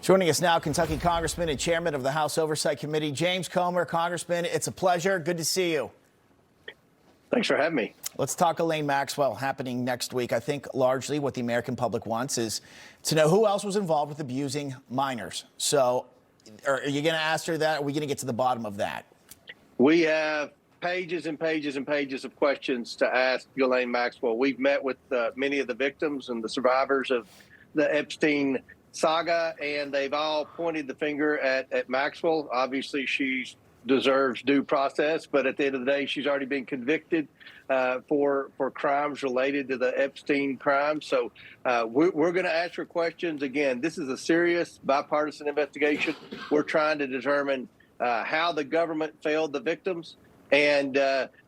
Joining us now, Kentucky Congressman and Chairman of the House Oversight Committee, James Comer. Congressman, it's a pleasure. Good to see you. Thanks for having me. Let's talk Ghislaine Maxwell happening next week. I think largely what the American public wants is to know who else was involved with abusing minors. So are you going to ask her that? Are we going to get to the bottom of that? We have pages and pages and pages of questions to ask Ghislaine Maxwell. We've met with many of the victims and the survivors of the Epstein saga, and they've all pointed the finger at Maxwell. Obviously, she deserves due process, but at the end of the day, she's already been convicted for crimes related to the Epstein crime. So we're going to ask her questions. Again, this is a serious bipartisan investigation. We're trying to determine how the government failed the victims and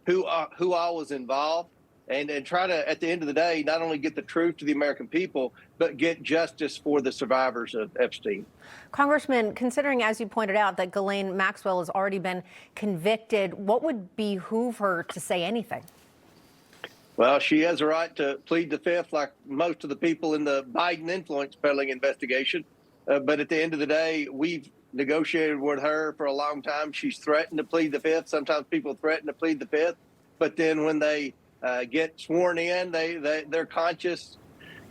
who all was involved. And try to, at the end of the day, not only get the truth to the American people, but get justice for the survivors of Epstein. Congressman, considering, as you pointed out, that Ghislaine Maxwell has already been convicted, what would behoove her to say anything? Well, she has a right to plead the fifth, like most of the people in the Biden influence peddling investigation. But at the end of the day, we've negotiated with her for a long time. She's threatened to plead the fifth. Sometimes people threaten to plead the fifth, but then when they get sworn in, their conscience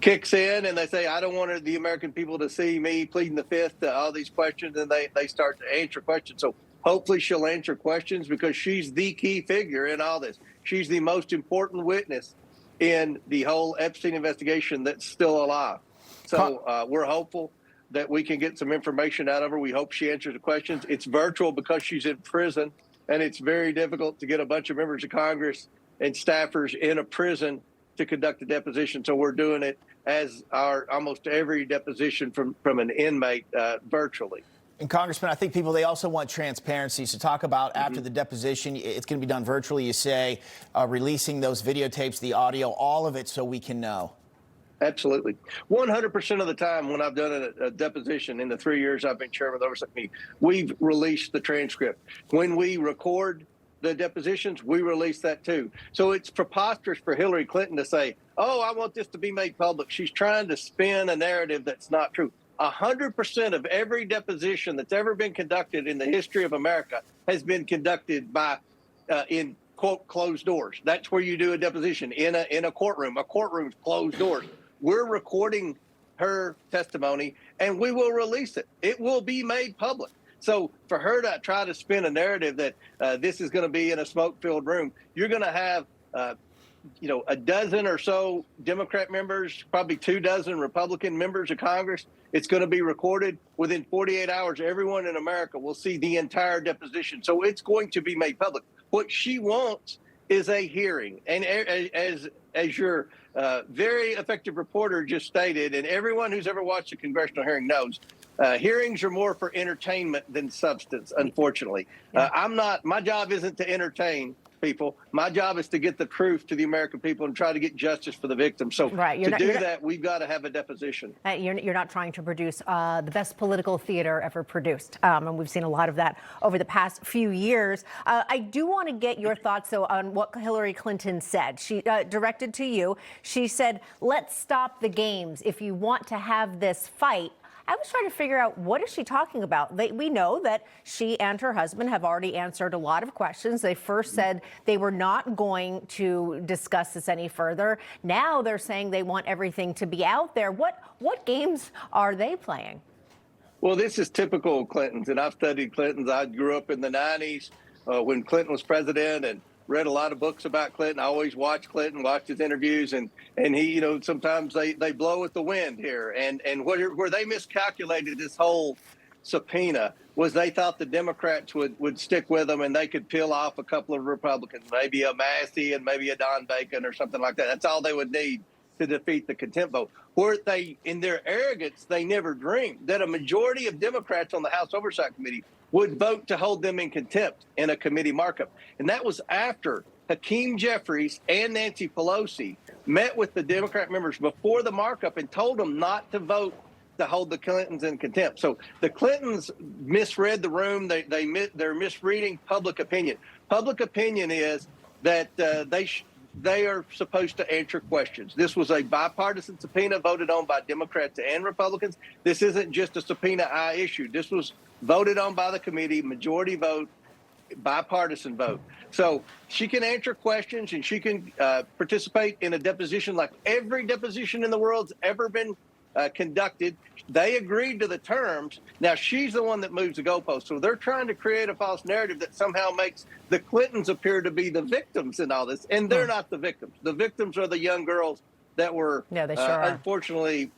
kicks in and they say, I don't want the American people to see me pleading the fifth to all these questions, and they start to answer questions. So hopefully she'll answer questions because she's the key figure in all this. She's the most important witness in the whole Epstein investigation that's still alive. So we're hopeful that we can get some information out of her. We hope she answers the questions. It's virtual because she's in prison, and it's very difficult to get a bunch of members of Congress and staffers in a prison to conduct a deposition. So we're doing it as our almost every deposition from an inmate virtually. And Congressman, I think they also want transparency. So talk about after the deposition, it's going to be done virtually, you say, releasing those videotapes, the audio, all of it so we can know. Absolutely. 100% of the time when I've done a deposition in the 3 years I've been chairman of the Oversight Committee, we've released the transcript. When we record the depositions, we release that too. So it's preposterous for Hillary Clinton to say, oh, I want this to be made public. She's trying to spin a narrative that's not true. 100% of every deposition that's ever been conducted in the history of America has been conducted by, in quote, closed doors. That's where you do a deposition in a courtroom. A courtroom's closed doors. We're recording her testimony and we will release it. It will be made public. So for her to try to spin a narrative that this is going to be in a smoke-filled room, you're going to have, a dozen or so Democrat members, probably 24 Republican members of Congress. It's going to be recorded. Within 48 hours, everyone in America will see the entire deposition. So it's going to be made public. What she wants is a hearing. And as your very effective reporter just stated, and everyone who's ever watched a congressional hearing knows, hearings are more for entertainment than substance, unfortunately. My job isn't to entertain people. My job is to get the truth to the American people and try to get justice for the victims. So to do that, we've got to have a deposition. You're not trying to produce the best political theater ever produced. And we've seen a lot of that over the past few years. I do want to get your thoughts, though, on what Hillary Clinton said. She directed to you. She said, let's stop the games. If you want to have this fight, I was trying to figure out, what is she talking about? We know that she and her husband have already answered a lot of questions. They first said they were not going to discuss this any further. Now they're saying they want everything to be out there. What games are they playing? Well, this is typical Clintons, and I've studied Clintons. I grew up in the 90s when Clinton was president and read a lot of books about Clinton. I always watched Clinton, watched his interviews, and he, sometimes they blow with the wind here. And where they miscalculated this whole subpoena was they thought the Democrats would stick with them and they could peel off a couple of Republicans, maybe a Massey and maybe a Don Bacon or something like that. That's all they would need to defeat the contempt vote. Where in their arrogance, they never dreamed that a majority of Democrats on the House Oversight Committee would vote to hold them in contempt in a committee markup. And that was after Hakeem Jeffries and Nancy Pelosi met with the Democrat members before the markup and told them not to vote to hold the Clintons in contempt. So the Clintons misread the room. They're misreading public opinion. Public opinion is that they are supposed to answer questions. This was a bipartisan subpoena voted on by Democrats and Republicans. This isn't just a subpoena I issued. This was voted on by the committee, majority vote, bipartisan vote. So she can answer questions and she can participate in a deposition like every deposition in the world's ever been conducted. They agreed to the terms. Now she's the one that moves the goalpost. So they're trying to create a false narrative that somehow makes the Clintons appear to be the victims in all this. And they're not the victims. The victims are the young girls that were unfortunately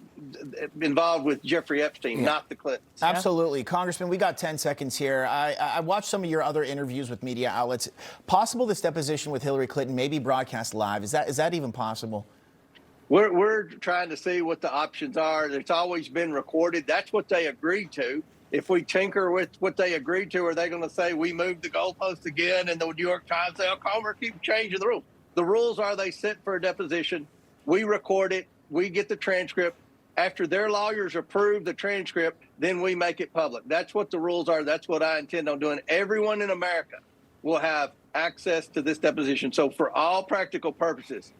involved with Jeffrey Epstein, not the Clintons. Absolutely. Congressman, we got 10 seconds here. I watched some of your other interviews with media outlets. Possible this deposition with Hillary Clinton may be broadcast live. Is that even possible? We're trying to see what the options are. It's always been recorded. That's what they agreed to. If we tinker with what they agreed to, are they going to say we moved the goalpost again? And the New York Times say, oh, Comer, keep changing the rules. The rules are they sit for a deposition. We record it. We get the transcript. After their lawyers approve the transcript, then we make it public. That's what the rules are. That's what I intend on doing. Everyone in America will have access to this deposition. So for all practical purposes,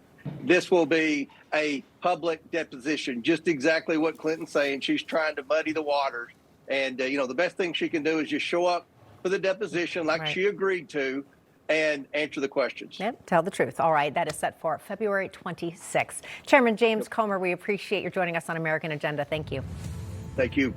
this will be a public deposition, just exactly what Clinton's saying. She's trying to muddy the waters. And, the best thing she can do is just show up for the deposition like she agreed to and answer the questions. Yep, tell the truth. All right, that is set for February 26th. Chairman James Comer, we appreciate your joining us on American Agenda. Thank you. Thank you.